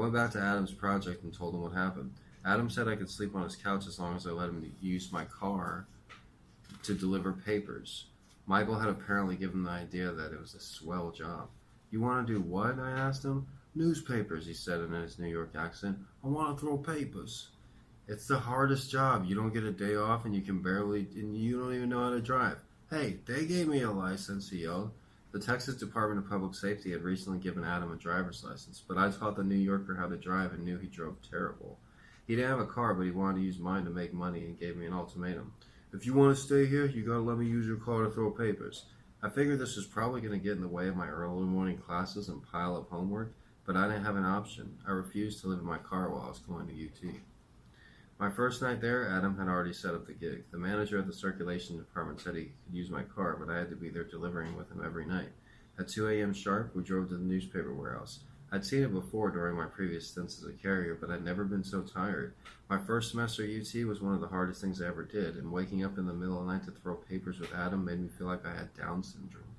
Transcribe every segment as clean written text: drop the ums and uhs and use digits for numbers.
went back to Adam's project and told him what happened. Adam said I could sleep on his couch as long as I let him use my car to deliver papers. Michael had apparently given the idea that it was a swell job. "You want to do what?" I asked him. "Newspapers," he said in his New York accent. "I want to throw papers." "It's the hardest job. You don't get a day off and you don't even know how to drive." "Hey, they gave me a license," he yelled. The Texas Department of Public Safety had recently given Adam a driver's license, but I taught the New Yorker how to drive and knew he drove terrible. He didn't have a car, but he wanted to use mine to make money and gave me an ultimatum. "If you want to stay here, you gotta let me use your car to throw papers." I figured this was probably going to get in the way of my early morning classes and pile up homework, but I didn't have an option. I refused to live in my car while I was going to UT. My first night there, Adam had already set up the gig. The manager of the circulation department said he could use my car, but I had to be there delivering with him every night. At 2 a.m. sharp, we drove to the newspaper warehouse. I'd seen it before during my previous stints as a carrier, but I'd never been so tired. My first semester at UT was one of the hardest things I ever did, and waking up in the middle of the night to throw papers with Adam made me feel like I had Down syndrome.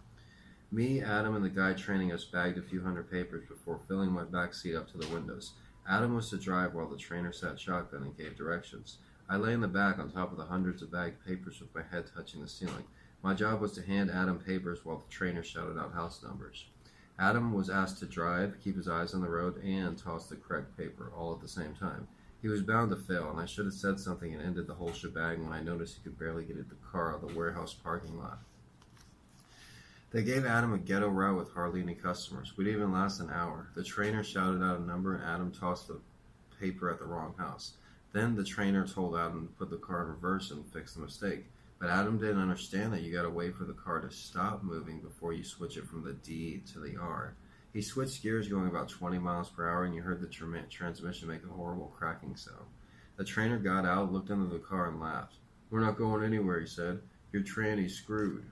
Me, Adam, and the guy training us bagged a few hundred papers before filling my back seat up to the windows. Adam was to drive while the trainer sat shotgun and gave directions. I lay in the back on top of the hundreds of bagged papers with my head touching the ceiling. My job was to hand Adam papers while the trainer shouted out house numbers. Adam was asked to drive, keep his eyes on the road, and toss the correct paper, all at the same time. He was bound to fail, and I should have said something and ended the whole shebang when I noticed he could barely get the car out of the warehouse parking lot. They gave Adam a ghetto route with hardly any customers. We didn't even last an hour. The trainer shouted out a number, and Adam tossed the paper at the wrong house. Then the trainer told Adam to put the car in reverse and fix the mistake. But Adam didn't understand that you gotta wait for the car to stop moving before you switch it from the D to the R. He switched gears going about 20 miles per hour, and you heard the transmission make a horrible cracking sound. The trainer got out, looked under the car, and laughed. "We're not going anywhere," he said. "Your tranny's screwed."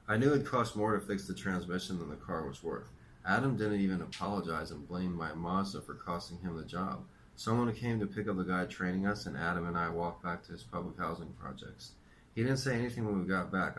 I knew it cost more to fix the transmission than the car was worth. Adam didn't even apologize and blamed my Mazda for costing him the job. Someone came to pick up the guy training us, and Adam and I walked back to his public housing projects. He didn't say anything when we got back.